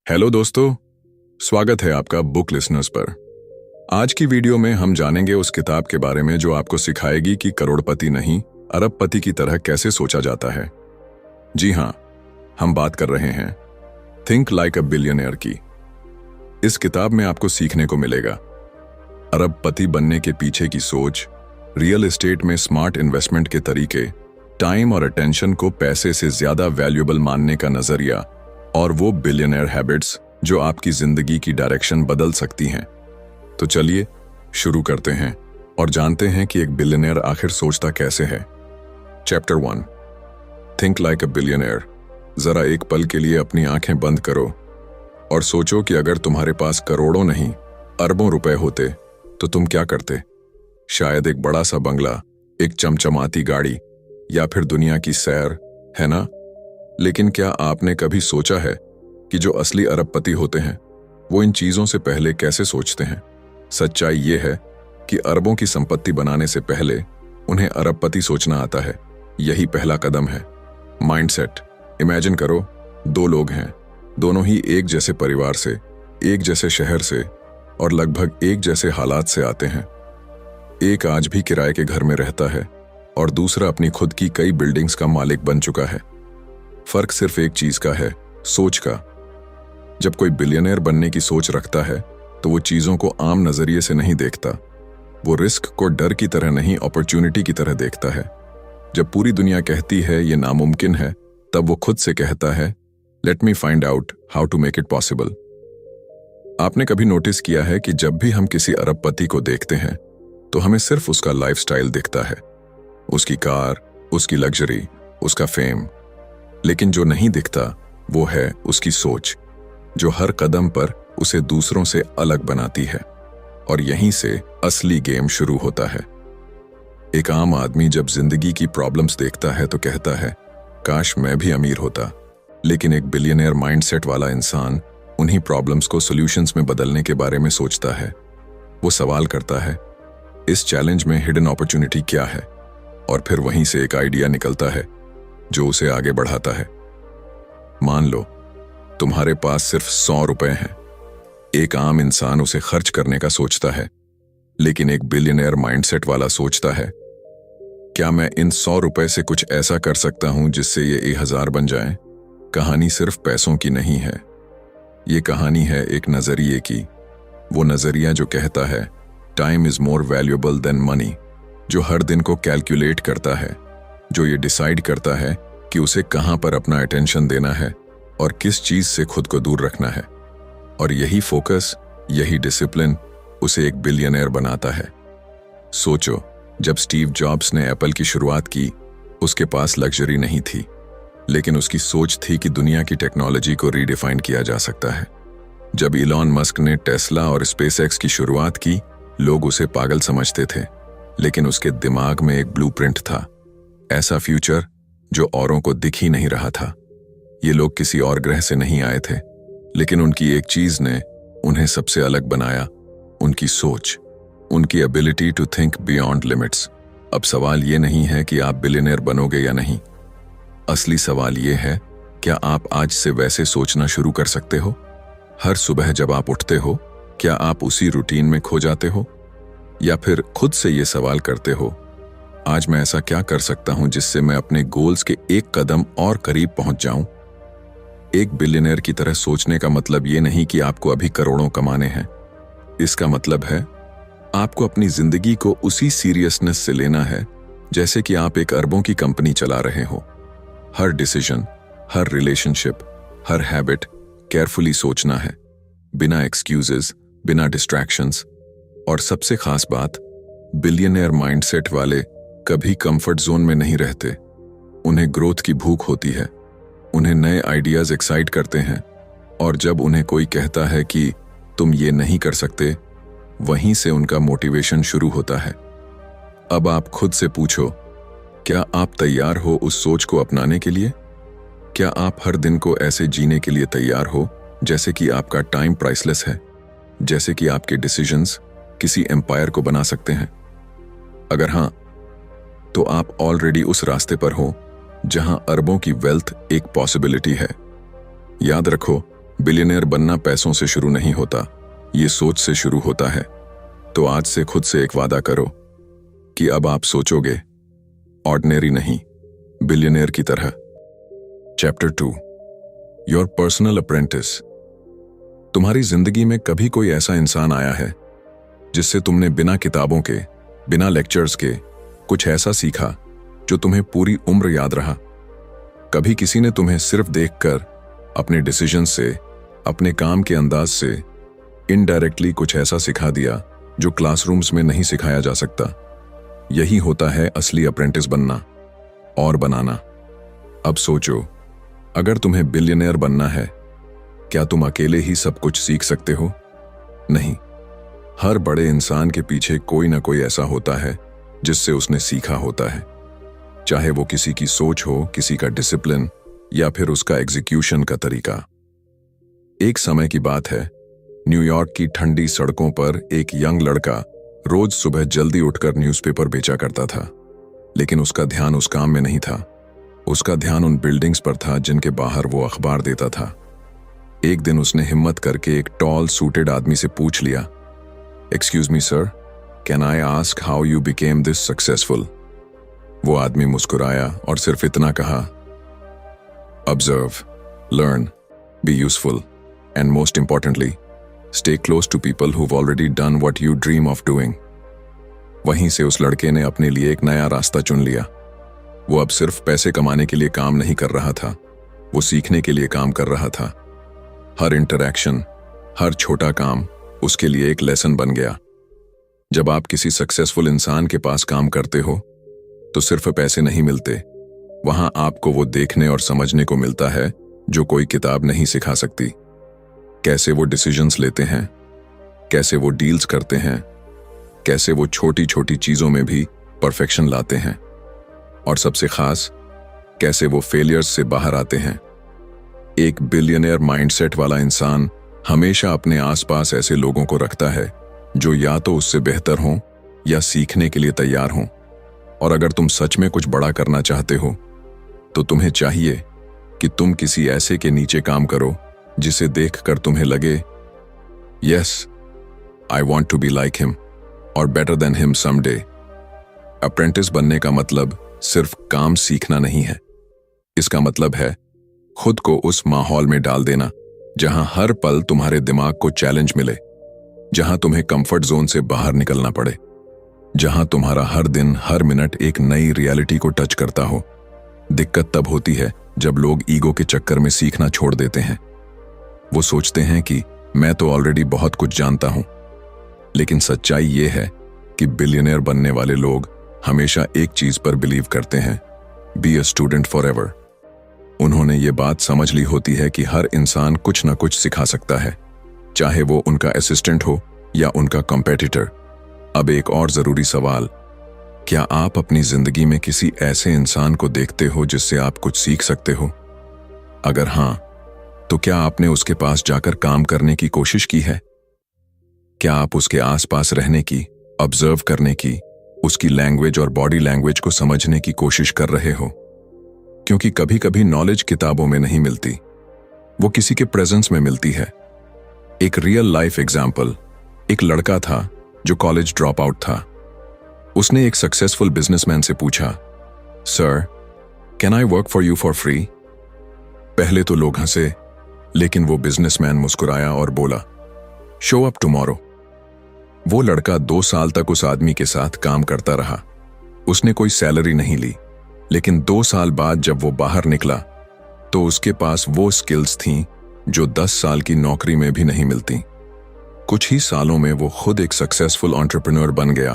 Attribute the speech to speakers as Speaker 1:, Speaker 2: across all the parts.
Speaker 1: Hello दोस्तों, स्वागत है आपका बुक लिसनर्स पर। आज की वीडियो में हम जानेंगे उस किताब के बारे में जो आपको सिखाएगी कि करोड़पति नहीं, अरबपति की तरह कैसे सोचा जाता है। जी हाँ, हम बात कर रहे हैं थिंक लाइक अ बिलियनियर की। इस किताब में आपको सीखने को मिलेगा अरबपति बनने के पीछे की सोच, रियल एस्टेट में स्मार्ट इन्वेस्टमेंट के तरीके, टाइम और अटेंशन को पैसे से ज्यादा वैल्यूएबल मानने का नजरिया और वो बिलियनियर हैबिट्स जो आपकी जिंदगी की डायरेक्शन बदल सकती हैं। तो चलिए शुरू करते हैं और जानते हैं कि एक बिलियनियर आखिर सोचता कैसे है। चैप्टर 1, थिंक लाइक अ बिलियनियर। जरा एक पल के लिए अपनी आंखें बंद करो और सोचो कि अगर तुम्हारे पास करोड़ों नहीं अरबों रुपए होते तो तुम क्या करते। शायद एक बड़ा सा बंगला, एक चमचमाती गाड़ी या फिर दुनिया की सैर, है ना? लेकिन क्या आपने कभी सोचा है कि जो असली अरबपति होते हैं वो इन चीजों से पहले कैसे सोचते हैं? सच्चाई ये है कि अरबों की संपत्ति बनाने से पहले उन्हें अरबपति सोचना आता है। यही पहला कदम है, माइंडसेट। इमेजिन करो, दो लोग हैं, दोनों ही एक जैसे परिवार से, एक जैसे शहर से और लगभग एक जैसे हालात से आते हैं। एक आज भी किराए के घर में रहता है और दूसरा अपनी खुद की कई बिल्डिंग्स का मालिक बन चुका है। फर्क सिर्फ एक चीज का है, सोच का। जब कोई बिलियनियर बनने की सोच रखता है तो वो चीजों को आम नजरिए से नहीं देखता। वो रिस्क को डर की तरह नहीं, अपॉर्चुनिटी की तरह देखता है। जब पूरी दुनिया कहती है ये नामुमकिन है, तब वो खुद से कहता है let me find out how to make it possible. आपने कभी नोटिस किया है कि जब भी हम किसी अरबपति को देखते हैं तो हमें सिर्फ उसका लाइफस्टाइल दिखता है, उसकी कार, उसकी लग्जरी, उसका फेम। लेकिन जो नहीं दिखता वो है उसकी सोच, जो हर कदम पर उसे दूसरों से अलग बनाती है। और यहीं से असली गेम शुरू होता है। एक आम आदमी जब जिंदगी की प्रॉब्लम्स देखता है तो कहता है काश मैं भी अमीर होता। लेकिन एक बिलियनियर माइंडसेट वाला इंसान उन्हीं प्रॉब्लम्स को सॉल्यूशंस में बदलने के बारे में सोचता है। वो सवाल करता है इस चैलेंज में हिडन अपॉर्चुनिटी क्या है, और फिर वहीं से एक आइडिया निकलता है जो उसे आगे बढ़ाता है। मान लो तुम्हारे पास सिर्फ 100 रुपए हैं। एक आम इंसान उसे खर्च करने का सोचता है, लेकिन एक बिलियनियर माइंडसेट वाला सोचता है क्या मैं इन 100 रुपए से कुछ ऐसा कर सकता हूं जिससे ये 1000 बन जाए। कहानी सिर्फ पैसों की नहीं है, ये कहानी है एक नजरिए की। वो नजरिया जो कहता है time is more valuable then money, जो हर दिन को कैलकुलेट करता है, जो ये डिसाइड करता है कि उसे कहां पर अपना अटेंशन देना है और किस चीज से खुद को दूर रखना है। और यही फोकस, यही डिसिप्लिन उसे एक बिलियनियर बनाता है। सोचो, जब स्टीव जॉब्स ने एप्पल की शुरुआत की, उसके पास लग्जरी नहीं थी, लेकिन उसकी सोच थी कि दुनिया की टेक्नोलॉजी को रीडिफाइन किया जा सकता है। जब इलॉन मस्क ने टेस्ला और स्पेसएक्स की शुरुआत की, लोग उसे पागल समझते थे, लेकिन उसके दिमाग में एक ब्लूप्रिंट था, ऐसा फ्यूचर जो औरों को दिख ही नहीं रहा था। ये लोग किसी और ग्रह से नहीं आए थे, लेकिन उनकी एक चीज ने उन्हें सबसे अलग बनाया, उनकी सोच, उनकी ability to think beyond limits. अब सवाल ये नहीं है कि आप बिलियनियर बनोगे या नहीं। असली सवाल ये है, क्या आप आज से वैसे सोचना शुरू कर सकते हो? हर सुबह जब आप उठते हो, क्या आप उसी रूटीन में खो जाते हो, या फिर खुद से ये सवाल करते हो आज मैं ऐसा क्या कर सकता हूं जिससे मैं अपने गोल्स के एक कदम और करीब पहुंच जाऊं? एक बिलियनियर की तरह सोचने का मतलब ये नहीं कि आपको अभी करोड़ों कमाने हैं। इसका मतलब है आपको अपनी जिंदगी को उसी सीरियसनेस से लेना है जैसे कि आप एक अरबों की कंपनी चला रहे हो। हर डिसीजन, हर रिलेशनशिप, हर हैबिट केयरफुली सोचना है, बिना एक्सक्यूजेस, बिना डिस्ट्रैक्शंस। और सबसे खास बात, बिलियनियर माइंडसेट वाले कभी कंफर्ट जोन में नहीं रहते। उन्हें ग्रोथ की भूख होती है, उन्हें नए आइडियाज एक्साइट करते हैं, और जब उन्हें कोई कहता है कि तुम ये नहीं कर सकते, वहीं से उनका मोटिवेशन शुरू होता है। अब आप खुद से पूछो, क्या आप तैयार हो उस सोच को अपनाने के लिए? क्या आप हर दिन को ऐसे जीने के लिए तैयार हो जैसे कि आपका टाइम प्राइसलेस है, जैसे कि आपके डिसीजंस किसी एम्पायर को बना सकते हैं? अगर हां, तो आप ऑलरेडी उस रास्ते पर हो जहां अरबों की वेल्थ एक पॉसिबिलिटी है। याद रखो, बिलियनियर बनना पैसों से शुरू नहीं होता, ये सोच से शुरू होता है। तो आज से खुद से एक वादा करो कि अब आप सोचोगे ऑर्डिनरी नहीं, बिलियनियर की तरह। Chapter 2, your personal apprentice. तुम्हारी जिंदगी में कभी कोई ऐसा इंसान आया है जिससे तुमने बिना किताबों के, बिना लेक्चर्स के कुछ ऐसा सीखा जो तुम्हें पूरी उम्र याद रहा? कभी किसी ने तुम्हें सिर्फ देखकर, अपने डिसीजन से, अपने काम के अंदाज से इनडायरेक्टली कुछ ऐसा सिखा दिया जो क्लासरूम्स में नहीं सिखाया जा सकता। यही होता है असली अप्रेंटिस बनना और बनाना। अब सोचो, अगर तुम्हें बिलियनियर बनना है, क्या तुम अकेले ही सब कुछ सीख सकते हो? नहीं, हर बड़े इंसान के पीछे कोई ना कोई ऐसा होता है जिससे उसने सीखा होता है, चाहे वो किसी की सोच हो, किसी का डिसिप्लिन या फिर उसका एग्जीक्यूशन का तरीका। एक समय की बात है, न्यूयॉर्क की ठंडी सड़कों पर एक यंग लड़का रोज सुबह जल्दी उठकर न्यूज़पेपर बेचा करता था। लेकिन उसका ध्यान उस काम में नहीं था, उसका ध्यान उन बिल्डिंग्स पर था जिनके बाहर वो अखबार देता था। एक दिन उसने हिम्मत करके एक टॉल सूटेड आदमी से पूछ लिया, excuse me sir, can I ask how you became this successful? वो आदमी मुस्कुराया और सिर्फ इतना कहा, observe, learn, be useful and most importantly stay close to people who already done what you dream of doing. वहीं से उस लड़के ने अपने लिए एक नया रास्ता चुन लिया। वो अब सिर्फ पैसे कमाने के लिए काम नहीं कर रहा था, वो सीखने के लिए काम कर रहा था। हर इंटरैक्शन, हर छोटा काम उसके लिए एक लेसन बन गया। जब आप किसी सक्सेसफुल इंसान के पास काम करते हो तो सिर्फ पैसे नहीं मिलते, वहां आपको वो देखने और समझने को मिलता है जो कोई किताब नहीं सिखा सकती। कैसे वो डिसीजंस लेते हैं, कैसे वो डील्स करते हैं, कैसे वो छोटी छोटी चीजों में भी परफेक्शन लाते हैं, और सबसे खास कैसे वो फेलियर्स से बाहर आते हैं। एक बिलियनियर माइंडसेट वाला इंसान हमेशा अपने आसपास ऐसे लोगों को रखता है जो या तो उससे बेहतर हों या सीखने के लिए तैयार हों। और अगर तुम सच में कुछ बड़ा करना चाहते हो तो तुम्हें चाहिए कि तुम किसी ऐसे के नीचे काम करो जिसे देखकर तुम्हें लगे, yes, I want to be like him और better than him someday. Apprentice बनने का मतलब सिर्फ काम सीखना नहीं है, इसका मतलब है खुद को उस माहौल में डाल देना जहां हर पल तुम्हारे दिमाग को चैलेंज मिले, जहां तुम्हें कंफर्ट जोन से बाहर निकलना पड़े, जहां तुम्हारा हर दिन, हर मिनट एक नई रियलिटी को टच करता हो। दिक्कत तब होती है जब लोग ईगो के चक्कर में सीखना छोड़ देते हैं। वो सोचते हैं कि मैं तो ऑलरेडी बहुत कुछ जानता हूं। लेकिन सच्चाई ये है कि बिलियनियर बनने वाले लोग हमेशा एक चीज पर बिलीव करते हैं, be a student for ever. उन्होंने ये बात समझ ली होती है कि हर इंसान कुछ ना कुछ सिखा सकता है, चाहे वो उनका असिस्टेंट हो या उनका कॉम्पिटिटर। अब एक और जरूरी सवाल, क्या आप अपनी जिंदगी में किसी ऐसे इंसान को देखते हो जिससे आप कुछ सीख सकते हो? अगर हां, तो क्या आपने उसके पास जाकर काम करने की कोशिश की है? क्या आप उसके आसपास रहने की, ऑब्जर्व करने की, उसकी लैंग्वेज और बॉडी लैंग्वेज को समझने की कोशिश कर रहे हो? क्योंकि कभी कभी नॉलेज किताबों में नहीं मिलती, वो किसी के प्रेजेंस में मिलती है। एक रियल लाइफ एग्जाम्पल, एक लड़का था जो कॉलेज ड्रॉप आउट था। उसने एक सक्सेसफुल बिजनेसमैन से पूछा, sir, can I work for you for free? पहले तो लोग हंसे, लेकिन वो बिजनेसमैन मुस्कुराया और बोला, शो अप टुमारो। वो लड़का 2 साल तक उस आदमी के साथ काम करता रहा। उसने कोई सैलरी नहीं ली, लेकिन 2 साल बाद जब वो बाहर निकला तो उसके पास वो स्किल्स थीं जो 10 साल की नौकरी में भी नहीं मिलती। कुछ ही सालों में वो खुद एक सक्सेसफुल एंटरप्रेन्योर बन गया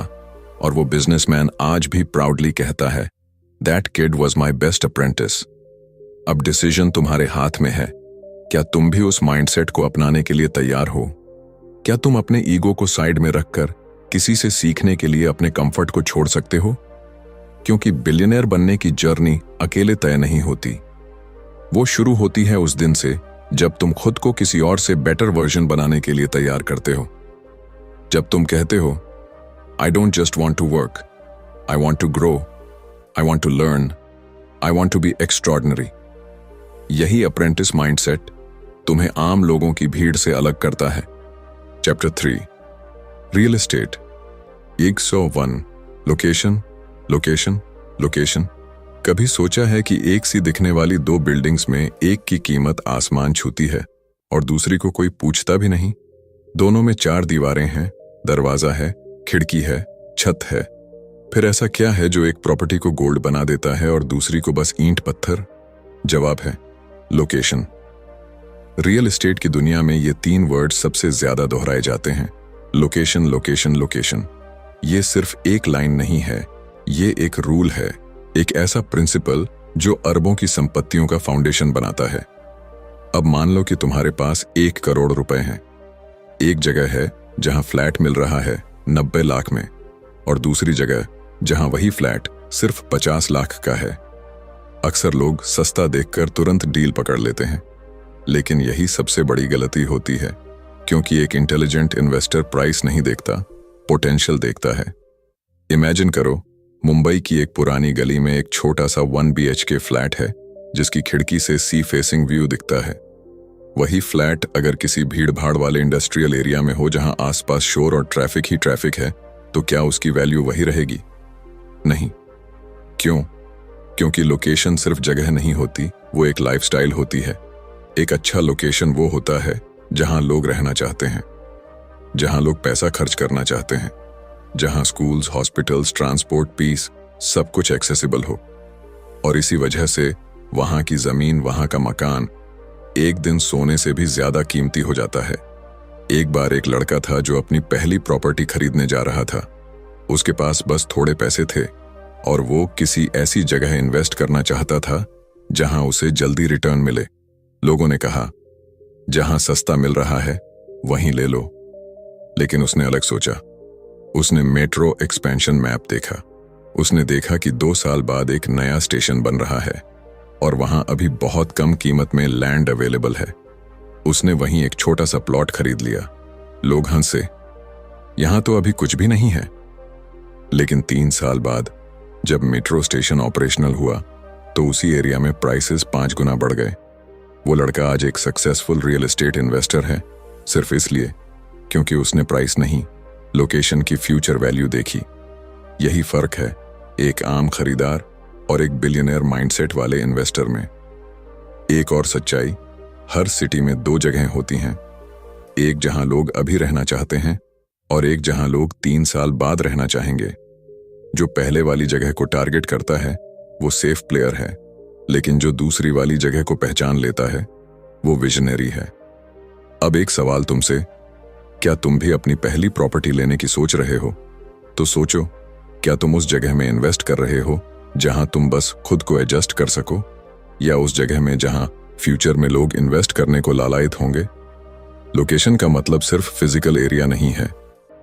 Speaker 1: और वो बिजनेसमैन आज भी प्राउडली कहता है, that kid was my best apprentice. अब डिसीजन तुम्हारे हाथ में है। क्या तुम भी उस माइंडसेट को अपनाने के लिए तैयार हो? क्या तुम अपने ईगो को साइड में रखकर किसी से सीखने के लिए अपने कंफर्ट को छोड़ सकते हो? क्योंकि बिलियनियर बनने की जर्नी अकेले तय नहीं होती, वो शुरू होती है उस दिन से जब तुम खुद को किसी और से बेटर वर्जन बनाने के लिए तैयार करते हो। जब तुम कहते हो, I don't just want to work, I want to grow, I want to learn, I want to be extraordinary. यही अप्रेंटिस माइंडसेट तुम्हें आम लोगों की भीड़ से अलग करता है। Chapter 3 real estate 101 location location location. कभी सोचा है कि एक सी दिखने वाली दो बिल्डिंग्स में एक की कीमत आसमान छूती है और दूसरी को कोई पूछता भी नहीं? दोनों में 4 दीवारें हैं, दरवाजा है, खिड़की है, छत है। फिर ऐसा क्या है जो एक प्रॉपर्टी को गोल्ड बना देता है और दूसरी को बस ईंट पत्थर? जवाब है लोकेशन। रियल एस्टेट की दुनिया में ये 3 वर्ड सबसे ज्यादा दोहराए जाते हैं, लोकेशन लोकेशन लोकेशन। ये सिर्फ एक लाइन नहीं है, ये एक रूल है, एक ऐसा प्रिंसिपल जो अरबों की संपत्तियों का फाउंडेशन बनाता है। अब मान लो कि तुम्हारे पास 1 करोड़ रुपए हैं। एक जगह है जहां फ्लैट मिल रहा है 90 लाख में और दूसरी जगह जहां वही फ्लैट सिर्फ 50 लाख का है। अक्सर लोग सस्ता देखकर तुरंत डील पकड़ लेते हैं, लेकिन यही सबसे बड़ी गलती होती है, क्योंकि एक इंटेलिजेंट इन्वेस्टर प्राइस नहीं देखता, पोटेंशियल देखता है। इमेजिन करो, मुंबई की एक पुरानी गली में एक छोटा सा 1 BHK फ्लैट है जिसकी खिड़की से सी फेसिंग व्यू दिखता है। वही फ्लैट अगर किसी भीड़ भाड़ वाले इंडस्ट्रियल एरिया में हो जहां आसपास शोर और ट्रैफिक ही ट्रैफिक है, तो क्या उसकी वैल्यू वही रहेगी? नहीं। क्यों? क्योंकि लोकेशन सिर्फ जगह नहीं होती, वो एक लाइफस्टाइल होती है। एक अच्छा लोकेशन वो होता है जहां लोग रहना चाहते हैं, जहां लोग पैसा खर्च करना चाहते हैं, जहां स्कूल्स, हॉस्पिटल्स, ट्रांसपोर्ट, पीस सब कुछ एक्सेसिबल हो। और इसी वजह से वहां की जमीन, वहां का मकान एक दिन सोने से भी ज्यादा कीमती हो जाता है। एक बार एक लड़का था जो अपनी पहली प्रॉपर्टी खरीदने जा रहा था। उसके पास बस थोड़े पैसे थे और वो किसी ऐसी जगह इन्वेस्ट करना चाहता था जहां उसे जल्दी रिटर्न मिले। लोगों ने कहा, जहां सस्ता मिल रहा है वहीं ले लो। लेकिन उसने अलग सोचा। उसने मेट्रो एक्सपेंशन मैप देखा। उसने देखा कि 2 साल बाद एक नया स्टेशन बन रहा है और वहां अभी बहुत कम कीमत में लैंड अवेलेबल है। उसने वहीं एक छोटा सा प्लॉट खरीद लिया। लोग हंसे, यहां तो अभी कुछ भी नहीं है। लेकिन 3 साल बाद जब मेट्रो स्टेशन ऑपरेशनल हुआ तो उसी एरिया में प्राइसेस 5 गुना बढ़ गए। वो लड़का आज एक सक्सेसफुल रियल एस्टेट इन्वेस्टर है, सिर्फ इसलिए क्योंकि उसने प्राइस नहीं, लोकेशन की फ्यूचर वैल्यू देखी। यही फर्क है एक आम खरीदार और एक बिलियनियर माइंडसेट वाले इन्वेस्टर में। एक और सच्चाई, हर सिटी में 2 जगहें होती हैं, एक जहां लोग अभी रहना चाहते हैं और एक जहां लोग 3 साल बाद रहना चाहेंगे। जो पहले वाली जगह को टारगेट करता है वो सेफ प्लेयर है, लेकिन जो दूसरी वाली जगह को पहचान लेता है वो विजनरी है। अब एक सवाल तुमसे, क्या तुम भी अपनी पहली प्रॉपर्टी लेने की सोच रहे हो? तो सोचो, क्या तुम उस जगह में इन्वेस्ट कर रहे हो जहां तुम बस खुद को एडजस्ट कर सको, या उस जगह में जहां फ्यूचर में लोग इन्वेस्ट करने को लालायित होंगे? लोकेशन का मतलब सिर्फ फिजिकल एरिया नहीं है,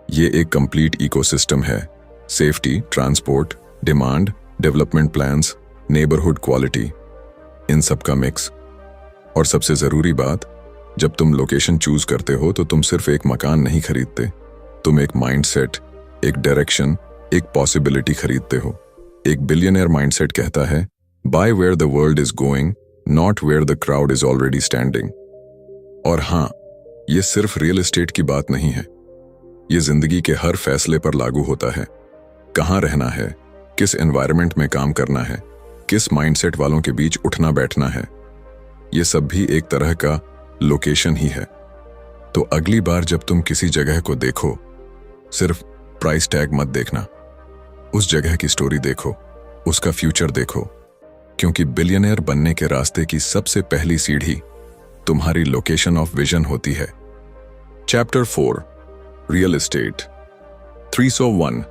Speaker 1: ये एक कंप्लीट इकोसिस्टम है। Safety, transport, demand, development plans, neighbourhood quality, इन सब का मिक्स। और सबसे जरूरी बात, जब तुम लोकेशन चूज करते हो तो तुम सिर्फ एक मकान नहीं खरीदते, तुम एक माइंडसेट, एक डायरेक्शन, एक पॉसिबिलिटी खरीदते हो। एक बिलियनियर माइंडसेट कहता है, buy where the world is going, not where the crowd is already standing. और हाँ, ये सिर्फ रियल एस्टेट की बात नहीं है, ये जिंदगी के हर फैसले पर लागू होता है। कहाँ रहना है, किस एनवायरनमेंट में काम करना है, किस माइंडसेट वालों के बीच उठना बैठना है, ये सब भी एक तरह का लोकेशन ही है। तो अगली बार जब तुम किसी जगह को देखो, सिर्फ प्राइस टैग मत देखना, उस जगह की स्टोरी देखो, उसका फ्यूचर देखो, क्योंकि बिलियनियर बनने के रास्ते की सबसे पहली सीढ़ी तुम्हारी लोकेशन ऑफ विजन होती है। Chapter 4 real estate 301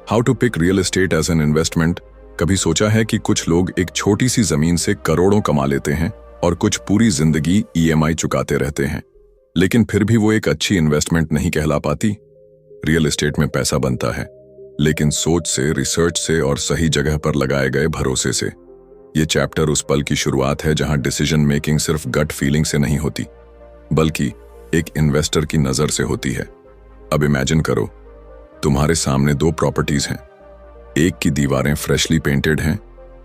Speaker 1: how to pick real estate as an investment. कभी सोचा है कि कुछ लोग एक छोटी सी जमीन से करोड़ों कमा लेते हैं और कुछ पूरी जिंदगी EMI चुकाते रहते हैं, लेकिन फिर भी वो एक अच्छी इन्वेस्टमेंट नहीं कहला पाती? रियल एस्टेट में पैसा बनता है, लेकिन सोच से, रिसर्च से और सही जगह पर लगाए गए भरोसे से। ये चैप्टर उस पल की शुरुआत है जहां डिसीजन मेकिंग सिर्फ गट फीलिंग से नहीं होती, बल्कि एक इन्वेस्टर की नजर से होती है। अब इमेजिन करो, तुम्हारे सामने 2 प्रॉपर्टीज हैं। एक की दीवारें फ्रेशली पेंटेड हैं,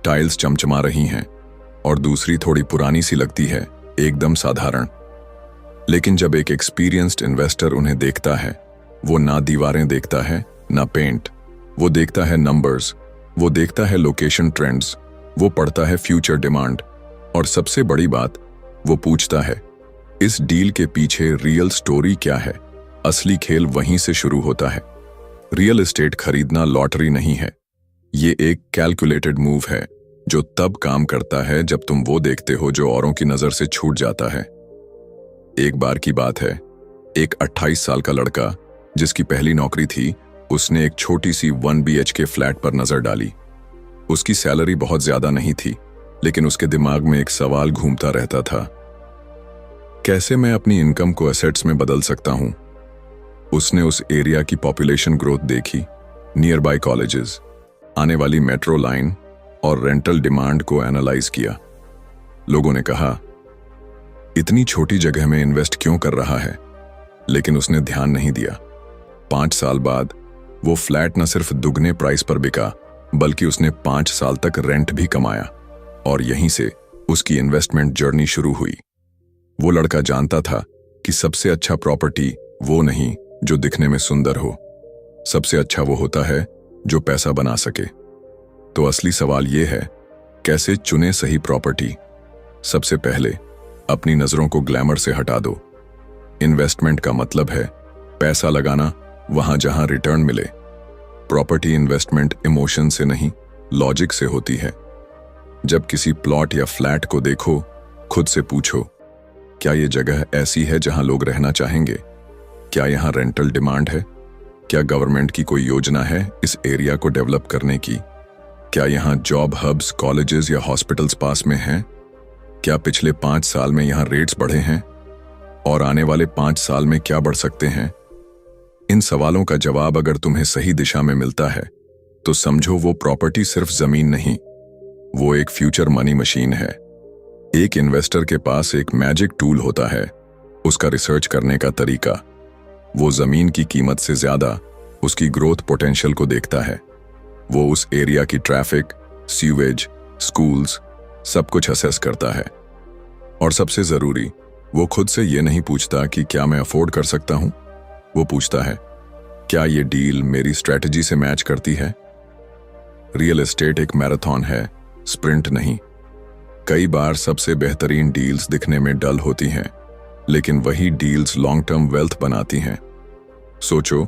Speaker 1: टाइल्स चमचमा रही हैं, और दूसरी थोड़ी पुरानी सी लगती है, एकदम साधारण। लेकिन जब एक एक्सपीरियंस्ड इन्वेस्टर उन्हें देखता है, वो ना दीवारें देखता है ना पेंट, वो देखता है नंबर्स, वो देखता है लोकेशन ट्रेंड्स, वो पढ़ता है फ्यूचर डिमांड, और सबसे बड़ी बात, वो पूछता है इस डील के पीछे रियल स्टोरी क्या है। असली खेल वहीं से शुरू होता है। रियल एस्टेट खरीदना लॉटरी नहीं है, ये एक कैलकुलेटेड मूव है जो तब काम करता है जब तुम वो देखते हो जो औरों की नजर से छूट जाता है। एक बार की बात है, एक 28 साल का लड़का जिसकी पहली नौकरी थी, उसने एक छोटी सी 1 BHK फ्लैट पर नजर डाली। उसकी सैलरी बहुत ज्यादा नहीं थी, लेकिन उसके दिमाग में एक सवाल घूमता रहता था, कैसे मैं अपनी इनकम को एसेट्स में बदल सकता हूं। उसने उस एरिया की पॉपुलेशन ग्रोथ देखी, नियर बाय कॉलेजेस, आने वाली मेट्रो लाइन और रेंटल डिमांड को एनालाइज किया। लोगों ने कहा इतनी छोटी जगह में इन्वेस्ट क्यों कर रहा है, लेकिन उसने ध्यान नहीं दिया। 5 साल बाद वो फ्लैट न सिर्फ दुगने प्राइस पर बिका, बल्कि उसने 5 साल तक रेंट भी कमाया, और यहीं से उसकी इन्वेस्टमेंट जर्नी शुरू हुई। वो लड़का जानता था कि सबसे अच्छा प्रॉपर्टी वो नहीं जो दिखने में सुंदर हो, सबसे अच्छा वो होता है जो पैसा बना सके। तो असली सवाल ये है, कैसे चुने सही प्रॉपर्टी। सबसे पहले अपनी नजरों को ग्लैमर से हटा दो। इन्वेस्टमेंट का मतलब है पैसा लगाना वहां जहां रिटर्न मिले। प्रॉपर्टी इन्वेस्टमेंट इमोशन से नहीं, लॉजिक से होती है। जब किसी प्लॉट या फ्लैट को देखो, खुद से पूछो, क्या ये जगह ऐसी है जहां लोग रहना चाहेंगे? क्या यहां रेंटल डिमांड है? क्या गवर्नमेंट की कोई योजना है इस एरिया को डेवलप करने की? क्या यहां जॉब हब्स, कॉलेजेस या हॉस्पिटल्स पास में हैं? क्या पिछले 5 साल में यहां रेट्स बढ़े हैं? और आने वाले 5 साल में क्या बढ़ सकते हैं? इन सवालों का जवाब अगर तुम्हें सही दिशा में मिलता है, तो समझो वो प्रॉपर्टी सिर्फ जमीन नहीं, वो एक फ्यूचर मनी मशीन है। एक इन्वेस्टर के पास एक मैजिक टूल होता है, उसका रिसर्च करने का तरीका। वो जमीन की कीमत से ज्यादा उसकी ग्रोथ पोटेंशियल को देखता है। वो उस एरिया की ट्रैफिक, सीवेज, स्कूल्स, सब कुछ असेस करता है। और सबसे जरूरी, वो खुद से ये नहीं पूछता कि क्या मैं अफोर्ड कर सकता हूं, वो पूछता है क्या ये डील मेरी स्ट्रेटजी से मैच करती है। रियल एस्टेट एक मैराथन है, स्प्रिंट नहीं। कई बार सबसे बेहतरीन डील्स दिखने में डल होती हैं, लेकिन वही डील्स लॉन्ग टर्म वेल्थ बनाती हैं। सोचो,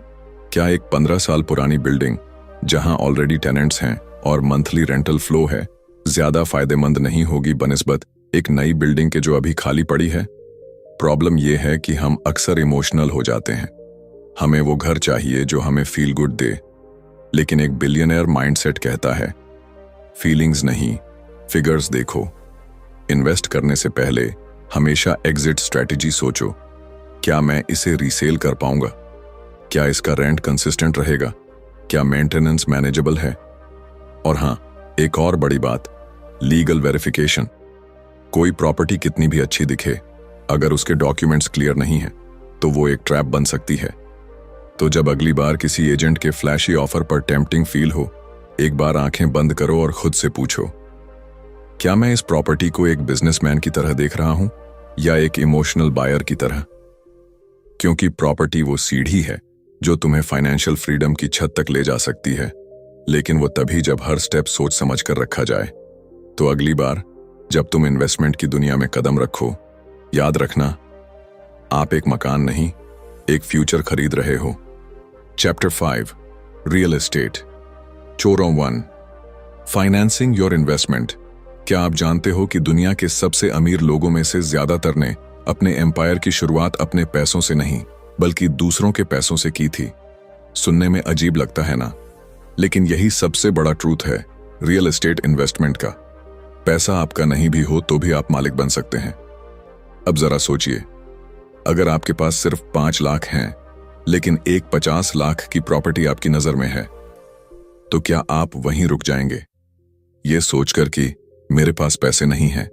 Speaker 1: क्या एक 15 साल पुरानी बिल्डिंग जहां ऑलरेडी टेनेंट्स हैं और मंथली रेंटल फ्लो है, ज्यादा फायदेमंद नहीं होगी बनिस्बत एक नई बिल्डिंग के जो अभी खाली पड़ी है? प्रॉब्लम यह है कि हम अक्सर इमोशनल हो जाते हैं। हमें वो घर चाहिए जो हमें फील गुड दे, लेकिन एक बिलियनर माइंडसेट कहता है फीलिंग्स नहीं, फिगर्स देखो। इन्वेस्ट करने से पहले हमेशा एग्जिट स्ट्रेटजी सोचो। क्या मैं इसे रीसेल कर पाऊंगा? क्या इसका रेंट कंसिस्टेंट रहेगा? क्या मेंटेनेंस मैनेजेबल है? और हां, एक और बड़ी बात, लीगल वेरिफिकेशन। कोई प्रॉपर्टी कितनी भी अच्छी दिखे, अगर उसके डॉक्यूमेंट्स क्लियर नहीं है तो वो एक ट्रैप बन सकती है। तो जब अगली बार किसी एजेंट के फ्लैशी ऑफर पर टेम्पटिंग फील हो, एक बार आंखें बंद करो और खुद से पूछो, क्या मैं इस प्रॉपर्टी को एक बिजनेसमैन की तरह देख रहा हूं या एक इमोशनल बायर की तरह? क्योंकि प्रॉपर्टी वो सीढ़ी है जो तुम्हें फाइनेंशियल फ्रीडम की छत तक ले जा सकती है, लेकिन वो तभी जब हर स्टेप सोच समझ कर रखा जाए। तो अगली बार जब तुम इन्वेस्टमेंट की दुनिया में कदम रखो, याद रखना, आप एक मकान नहीं, एक फ्यूचर खरीद रहे हो। Chapter 5, real estate. चोरों 1, फाइनेंसिंग योर इन्वेस्टमेंट। क्या आप जानते हो कि दुनिया के सबसे अमीर लोगों में से ज्यादातर ने अपने एम्पायर की शुरुआत अपने पैसों से नहीं, बल्कि दूसरों के पैसों से की थी? सुनने में अजीब लगता है ना, लेकिन यही सबसे बड़ा ट्रूथ है रियल एस्टेट इन्वेस्टमेंट का। पैसा आपका नहीं भी हो तो भी आप मालिक बन सकते हैं। अब जरा सोचिए, अगर आपके पास सिर्फ 5 लाख हैं, लेकिन एक 50 लाख की प्रॉपर्टी आपकी नजर में है, तो क्या आप वहीं रुक जाएंगे ये सोचकर कि मेरे पास पैसे नहीं हैं?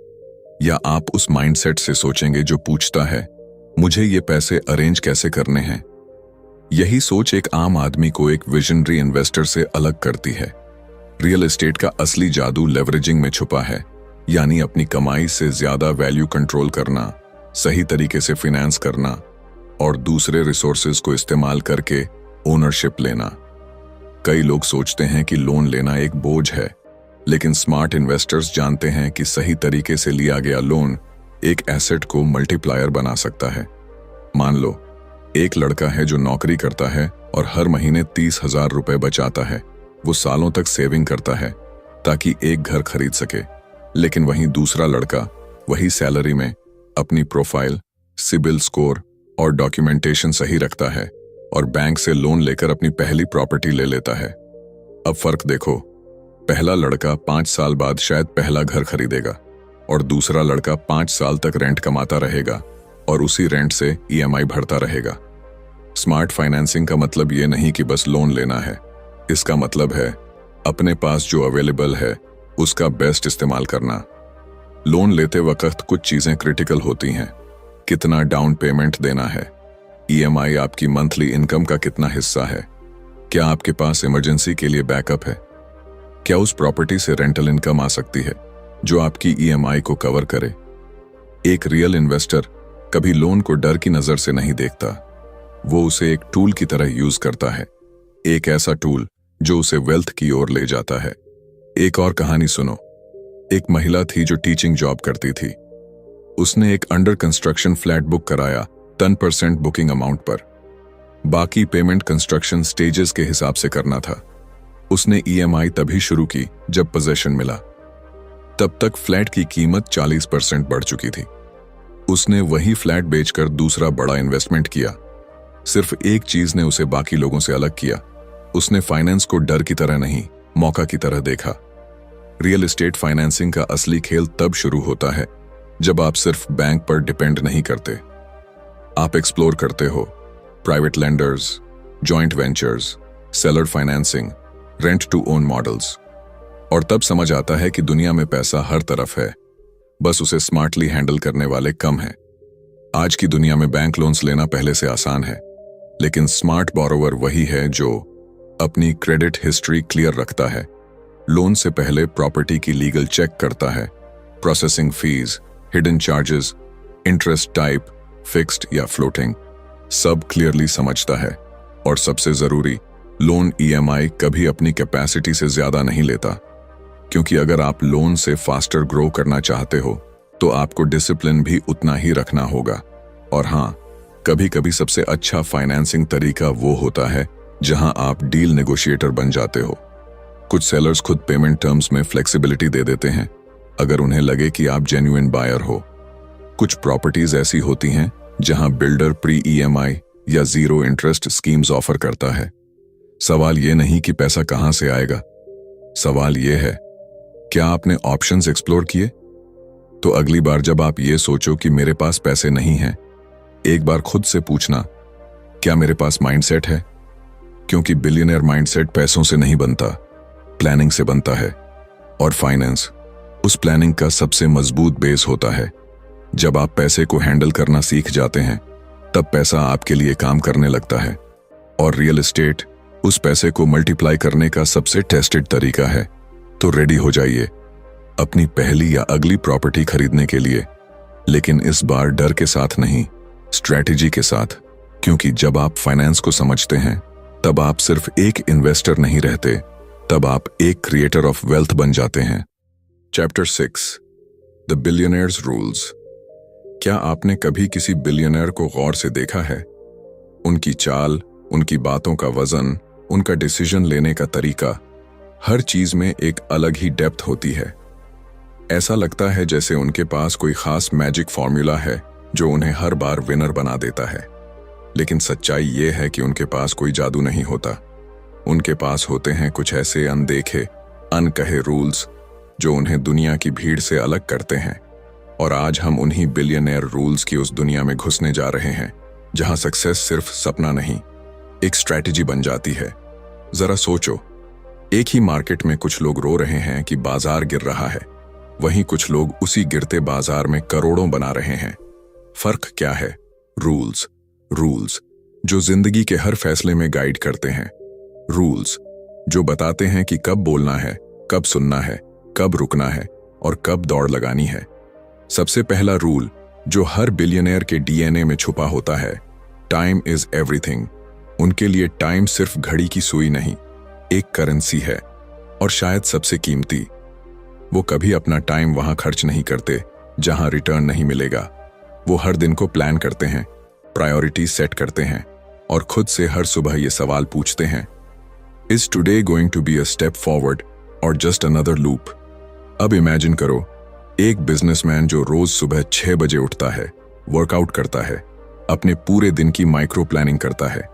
Speaker 1: या आप उस माइंडसेट से सोचेंगे जो पूछता है मुझे ये पैसे अरेंज कैसे करने हैं? यही सोच एक आम आदमी को एक विजनरी इन्वेस्टर से अलग करती है। रियल एस्टेट का असली जादू लेवरेजिंग में छुपा है, यानी अपनी कमाई से ज्यादा वैल्यू कंट्रोल करना। सही तरीके से फिनेंस करना और दूसरे रिसोर्सेज को इस्तेमाल करके ओनरशिप लेना। कई लोग सोचते हैं कि लोन लेना एक बोझ है, लेकिन स्मार्ट इन्वेस्टर्स जानते हैं कि सही तरीके से लिया गया लोन एक एसेट को मल्टीप्लायर बना सकता है। मान लो एक लड़का है जो नौकरी करता है और हर महीने 30,000 रुपए बचाता है। वो सालों तक सेविंग करता है ताकि एक घर खरीद सके। लेकिन वहीं दूसरा लड़का वही सैलरी में अपनी प्रोफाइल, सिबिल स्कोर और डॉक्यूमेंटेशन सही रखता है और बैंक से लोन लेकर अपनी पहली प्रॉपर्टी ले लेता है। अब फर्क देखो, पहला लड़का 5 साल बाद शायद पहला घर खरीदेगा और दूसरा लड़का 5 साल तक रेंट कमाता रहेगा और उसी रेंट से ईएमआई भरता रहेगा। स्मार्ट फाइनेंसिंग का मतलब ये नहीं कि बस लोन लेना है। इसका मतलब है अपने पास जो अवेलेबल है उसका बेस्ट इस्तेमाल करना। लोन लेते वक्त कुछ चीजें क्रिटिकल होती हैं। कितना डाउन पेमेंट देना है, ईएमआई आपकी मंथली इनकम का कितना हिस्सा है, क्या आपके पास इमरजेंसी के लिए बैकअप है, क्या उस प्रॉपर्टी से रेंटल इनकम आ सकती है जो आपकी ईएमआई को कवर करे। एक रियल इन्वेस्टर कभी लोन को डर की नजर से नहीं देखता, वो उसे एक टूल की तरह यूज करता है, एक ऐसा टूल जो उसे वेल्थ की ओर ले जाता है। एक और कहानी सुनो। एक महिला थी जो टीचिंग जॉब करती थी। उसने एक अंडर कंस्ट्रक्शन फ्लैट बुक कराया 10% बुकिंग अमाउंट पर। बाकी पेमेंट कंस्ट्रक्शन स्टेजेस के हिसाब से करना था। उसने ईएमआई तभी शुरू की जब पोजेशन मिला। तब तक फ्लैट की कीमत 40% बढ़ चुकी थी। उसने वही फ्लैट बेचकर दूसरा बड़ा इन्वेस्टमेंट किया। सिर्फ एक चीज ने उसे बाकी लोगों से अलग किया, उसने फाइनेंस को डर की तरह नहीं, मौका की तरह देखा। रियल एस्टेट फाइनेंसिंग का असली खेल तब शुरू होता है जब आप सिर्फ बैंक पर डिपेंड नहीं करते। आप एक्सप्लोर करते हो private lenders, joint ventures, seller financing, rent to own models, और तब समझ आता है कि दुनिया में पैसा हर तरफ है, बस उसे स्मार्टली हैंडल करने वाले कम हैं। आज की दुनिया में बैंक लोन्स लेना पहले से आसान है, लेकिन स्मार्ट बोरोवर वही है जो अपनी क्रेडिट हिस्ट्री क्लियर रखता है, लोन से पहले प्रॉपर्टी की लीगल चेक करता है, processing fees, hidden charges, interest type, fixed या फ्लोटिंग, सब क्लियरली समझता है। और सबसे जरूरी, लोन ईएमआई कभी अपनी कैपेसिटी से ज्यादा नहीं लेता, क्योंकि अगर आप लोन से फास्टर ग्रो करना चाहते हो तो आपको डिसिप्लिन भी उतना ही रखना होगा। और हाँ, कभी कभी सबसे अच्छा फाइनेंसिंग तरीका वो होता है जहां आप डील नेगोशिएटर बन जाते हो। कुछ सेलर्स खुद पेमेंट टर्म्स में फ्लेक्सिबिलिटी दे देते हैं अगर उन्हें लगे कि आप जेन्युइन बायर हो। कुछ प्रॉपर्टीज ऐसी होती हैं जहां बिल्डर प्री ईएमआई या जीरो इंटरेस्ट स्कीम्स ऑफर करता है। सवाल ये नहीं कि पैसा कहां से आएगा, सवाल ये है क्या आपने ऑप्शंस एक्सप्लोर किए। तो अगली बार जब आप ये सोचो कि मेरे पास पैसे नहीं हैं, एक बार खुद से पूछना क्या मेरे पास माइंडसेट है, क्योंकि बिलियनर माइंडसेट पैसों से नहीं बनता, प्लानिंग से बनता है। और फाइनेंस उस प्लानिंग का सबसे मजबूत बेस होता है। जब आप पैसे को हैंडल करना सीख जाते हैं तब पैसा आपके लिए काम करने लगता है। और रियल एस्टेट उस पैसे को मल्टीप्लाई करने का सबसे टेस्टेड तरीका है। तो रेडी हो जाइए अपनी पहली या अगली प्रॉपर्टी खरीदने के लिए, लेकिन इस बार डर के साथ नहीं, स्ट्रैटेजी के साथ। क्योंकि जब आप फाइनेंस को समझते हैं तब आप सिर्फ एक इन्वेस्टर नहीं रहते, तब आप एक क्रिएटर ऑफ वेल्थ बन जाते हैं। Chapter 6 the billionaires rules. क्या आपने कभी किसी बिलियनर को गौर से देखा है? उनकी चाल, उनकी बातों का वजन, उनका डिसीजन लेने का तरीका, हर चीज में एक अलग ही डेप्थ होती है। ऐसा लगता है जैसे उनके पास कोई खास मैजिक फॉर्मूला है जो उन्हें हर बार विनर बना देता है। लेकिन सच्चाई ये है कि उनके पास कोई जादू नहीं होता। उनके पास होते हैं कुछ ऐसे अनदेखे, अनकहे रूल्स जो उन्हें दुनिया की भीड़ से अलग करते हैं। और आज हम उन्हीं बिलियनर रूल्स की उस दुनिया में घुसने जा रहे हैं जहां सक्सेस सिर्फ सपना नहीं, एक स्ट्रैटेजी बन जाती है। जरा सोचो, एक ही मार्केट में कुछ लोग रो रहे हैं कि बाजार गिर रहा है, वहीं कुछ लोग उसी गिरते बाजार में करोड़ों बना रहे हैं। फर्क क्या है? रूल्स। रूल्स जो जिंदगी के हर फैसले में गाइड करते हैं। रूल्स जो बताते हैं कि कब बोलना है, कब सुनना है, कब रुकना है और कब दौड़ लगानी है। सबसे पहला रूल, जो हर बिलियनियर के डीएनए में छुपा होता है। Time is everything. उनके लिए टाइम सिर्फ घड़ी की सुई नहीं, एक करेंसी है, और शायद सबसे कीमती। वो कभी अपना टाइम वहां खर्च नहीं करते जहां रिटर्न नहीं मिलेगा। वो हर दिन को प्लान करते हैं, प्रायोरिटी सेट करते हैं, और खुद से हर सुबह ये सवाल पूछते हैं, is today going to be a step forward और जस्ट अनदर लूप? अब इमेजिन करो, एक बिजनेसमैन जो रोज सुबह 6 बजे उठता है, वर्कआउट करता है, अपने पूरे दिन की माइक्रो प्लानिंग करता है,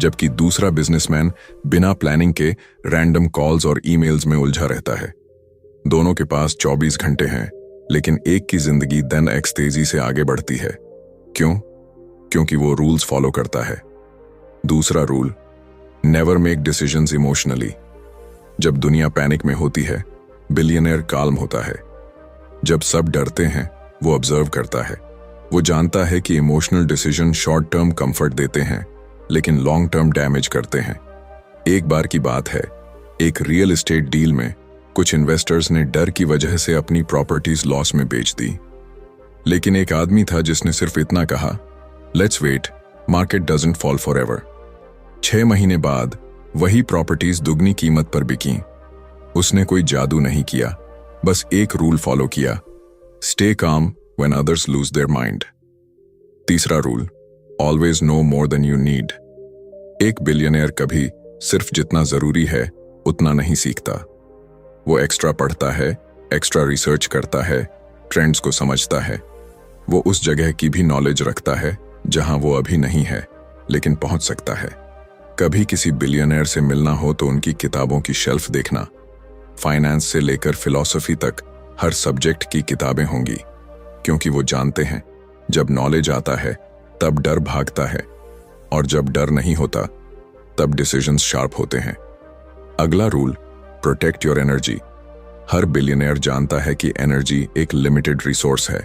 Speaker 1: जबकि दूसरा बिजनेसमैन बिना प्लानिंग के रैंडम कॉल्स और ईमेल्स में उलझा रहता है। दोनों के पास 24 घंटे हैं, लेकिन एक की जिंदगी 10x तेजी से आगे बढ़ती है। क्यों? क्योंकि वो रूल्स फॉलो करता है। दूसरा rule, never make decisions emotionally. जब दुनिया पैनिक में होती है, बिलियनियर काल्म होता है। जब सब डरते हैं, वो ऑब्जर्व करता है। वो जानता है कि emotional decision short term comfort देते हैं, लेकिन लॉन्ग टर्म डैमेज करते हैं। एक बार की बात है, एक रियल एस्टेट डील में कुछ इन्वेस्टर्स ने डर की वजह से अपनी प्रॉपर्टीज लॉस में बेच दी। लेकिन एक आदमी था जिसने सिर्फ इतना कहा, let's wait, market doesn't fall forever. 6 महीने बाद वही प्रॉपर्टीज दुगनी कीमत पर बिकी। उसने कोई जादू नहीं किया, बस एक रूल फॉलो किया, stay calm when others lose their mind. तीसरा rule, always know more than you need. एक बिलियनियर कभी सिर्फ जितना जरूरी है उतना नहीं सीखता। वो एक्स्ट्रा पढ़ता है, एक्स्ट्रा रिसर्च करता है, ट्रेंड्स को समझता है। वो उस जगह की भी नॉलेज रखता है जहां वो अभी नहीं है, लेकिन पहुंच सकता है। कभी किसी बिलियनियर से मिलना हो तो उनकी किताबों की शेल्फ देखना। फाइनेंस से लेकर फिलॉसफी तक हर सब्जेक्ट की किताबें होंगी, क्योंकि वो जानते हैं जब नॉलेज आता है तब डर भागता है, और जब डर नहीं होता तब डिसीजंस शार्प होते हैं। अगला rule, protect your energy. Her billionaire जानता है कि एनर्जी एक लिमिटेड रिसोर्स है।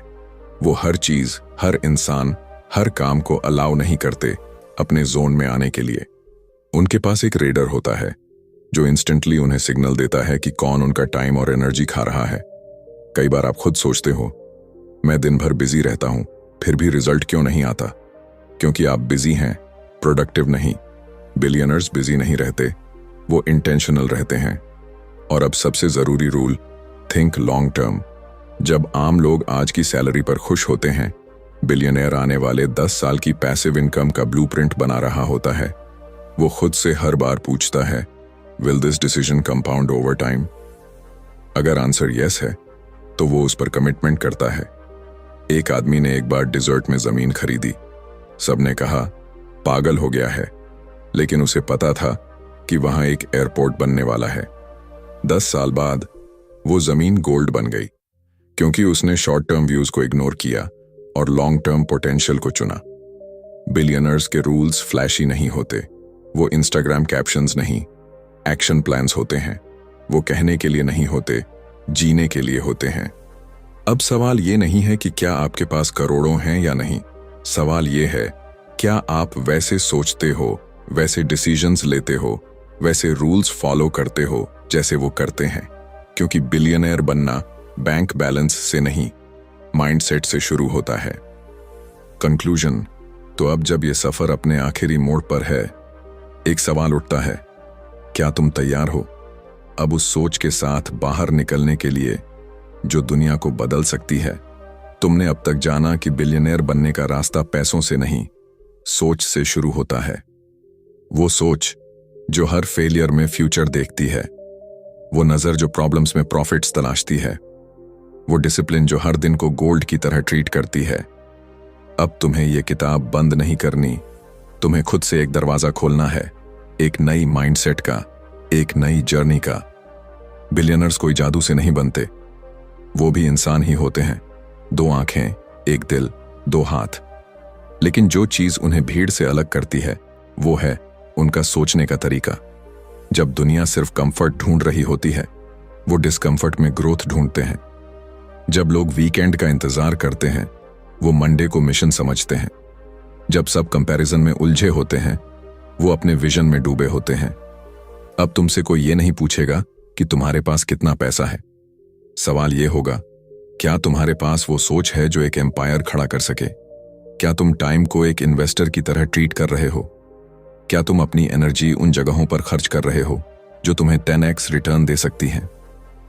Speaker 1: वो हर चीज, हर इंसान, हर काम को अलाउ नहीं करते अपने जोन में आने के लिए। उनके पास एक रेडर होता है जो इंस्टेंटली उन्हें सिग्नल देता है कि कौन उनका टाइम और एनर्जी खा रहा है। कई बार आप खुद सोचते हो, मैं दिन भर बिजी रहता हूं, फिर भी रिजल्ट क्यों नहीं आता? क्योंकि आप बिजी हैं, प्रोडक्टिव नहीं। बिलियनर्स बिजी नहीं रहते, वो इंटेंशनल रहते हैं। और अब सबसे जरूरी रूल, थिंक लॉन्ग टर्म। जब आम लोग आज की सैलरी पर खुश होते हैं, बिलियनियर आने वाले 10 साल की पैसिव इनकम का ब्लूप्रिंट बना रहा होता है। वो खुद से हर बार पूछता है, will this decision compound over time? अगर आंसर यस है तो वो उस पर कमिटमेंट करता है। एक आदमी ने एक बार डिजर्ट में जमीन खरीदी। सबने कहा पागल हो गया है, लेकिन उसे पता था कि वहां एक एयरपोर्ट बनने वाला है। 10 साल बाद वो जमीन गोल्ड बन गई, क्योंकि उसने शॉर्ट टर्म व्यूज को इग्नोर किया और लॉन्ग टर्म पोटेंशियल को चुना। बिलियनर्स के रूल्स फ्लैशी नहीं होते, वो इंस्टाग्राम कैप्शंस नहीं, एक्शन प्लान्स होते हैं। वो कहने के लिए नहीं होते, जीने के लिए होते हैं। अब सवाल ये नहीं है कि क्या आपके पास करोड़ों हैं या नहीं। सवाल ये है, क्या आप वैसे सोचते हो, वैसे डिसीजंस लेते हो, वैसे रूल्स फॉलो करते हो जैसे वो करते हैं? क्योंकि बिलियनियर बनना बैंक बैलेंस से नहीं, माइंडसेट से शुरू होता है। कंक्लूजन, तो अब जब ये सफर अपने आखिरी मोड़ पर है, एक सवाल उठता है, क्या तुम तैयार हो अब उस सोच के साथ बाहर निकलने के लिए जो दुनिया को बदल सकती है? तुमने अब तक जाना कि बिलियनियर बनने का रास्ता पैसों से नहीं, सोच से शुरू होता है। वो सोच जो हर फेलियर में फ्यूचर देखती है, वो नजर जो प्रॉब्लम्स में प्रॉफिट्स तलाशती है, वो डिसिप्लिन जो हर दिन को गोल्ड की तरह ट्रीट करती है। अब तुम्हें ये किताब बंद नहीं करनी, तुम्हें खुद से एक दरवाजा खोलना है, एक नई माइंडसेट का, एक नई जर्नी का। बिलियनर्स कोई जादू से नहीं बनते, वो भी इंसान ही होते हैं, 2 आंखें, एक दिल, 2 हाथ। लेकिन जो चीज उन्हें भीड़ से अलग करती है वो है उनका सोचने का तरीका। जब दुनिया सिर्फ कंफर्ट ढूंढ रही होती है, वो डिस्कंफर्ट में ग्रोथ ढूंढते हैं। जब लोग वीकेंड का इंतजार करते हैं, वो मंडे को मिशन समझते हैं। जब सब कंपैरिजन में उलझे होते हैं, वो अपने विजन में डूबे होते हैं। अब तुमसे कोई ये नहीं पूछेगा कि तुम्हारे पास कितना पैसा है। सवाल ये होगा, क्या तुम्हारे पास वो सोच है जो एक एम्पायर खड़ा कर सके? क्या तुम टाइम को एक इन्वेस्टर की तरह ट्रीट कर रहे हो? क्या तुम अपनी एनर्जी उन जगहों पर खर्च कर रहे हो जो तुम्हें 10x रिटर्न दे सकती हैं?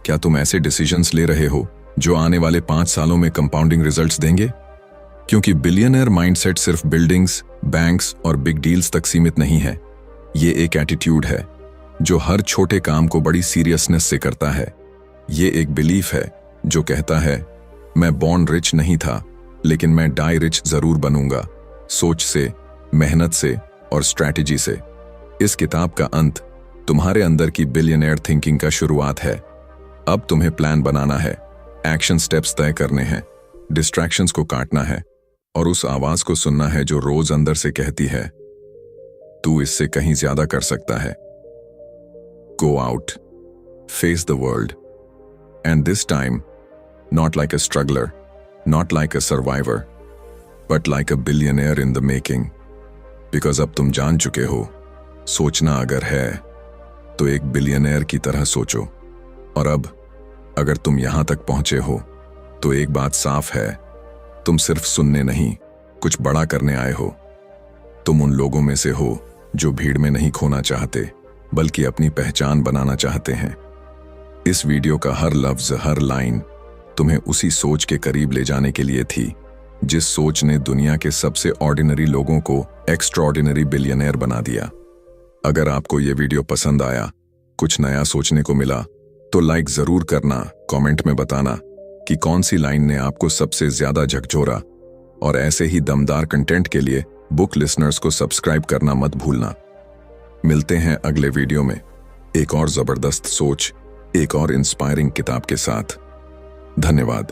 Speaker 1: क्या तुम ऐसे डिसीजंस ले रहे हो जो आने वाले 5 सालों में कंपाउंडिंग रिजल्ट्स देंगे? क्योंकि बिलियनर माइंडसेट सिर्फ बिल्डिंग्स, बैंक्स और बिग डील्स तक सीमित नहीं है। ये एक एटीट्यूड है जो हर छोटे काम को बड़ी सीरियसनेस से करता है। ये एक बिलीफ है जो कहता है, मैं बॉर्न रिच नहीं था, लेकिन मैं डाई रिच जरूर बनूंगा, सोच से, मेहनत से और स्ट्रैटेजी से। इस किताब का अंत तुम्हारे अंदर की बिलियनेयर थिंकिंग का शुरुआत है। अब तुम्हें प्लान बनाना है, एक्शन स्टेप्स तय करने हैं, डिस्ट्रैक्शंस को काटना है और उस आवाज को सुनना है जो रोज अंदर से कहती है, तू इससे कहीं ज्यादा कर सकता है। Go out, face the world, and this time not like a struggler, not like a survivor, but like a billionaire in the making. Because अब तुम जान चुके हो, सोचना अगर है तो एक बिलियनेयर की तरह सोचो। और अब अगर तुम यहां तक पहुंचे हो तो एक बात साफ है, तुम सिर्फ सुनने नहीं, कुछ बड़ा करने आए हो। तुम उन लोगों में से हो जो भीड़ में नहीं खोना चाहते, बल्कि अपनी पहचान बनाना चाहते हैं। इस वीडियो का हर लफ्ज, हर लाइन तुम्हें उसी सोच के करीब ले जाने के लिए थी, जिस सोच ने दुनिया के सबसे ऑर्डिनरी लोगों को एक्स्ट्राऑर्डिनरी बिलियनेयर बना दिया। अगर आपको ये वीडियो पसंद आया, कुछ नया सोचने को मिला, तो लाइक जरूर करना, कमेंट में बताना कि कौन सी लाइन ने आपको सबसे ज्यादा झकझोरा। और ऐसे ही दमदार कंटेंट के लिए बुक लिसनर्स को सब्सक्राइब करना मत भूलना। मिलते हैं अगले वीडियो में एक और जबरदस्त सोच, एक और इंस्पायरिंग किताब के साथ। धन्यवाद।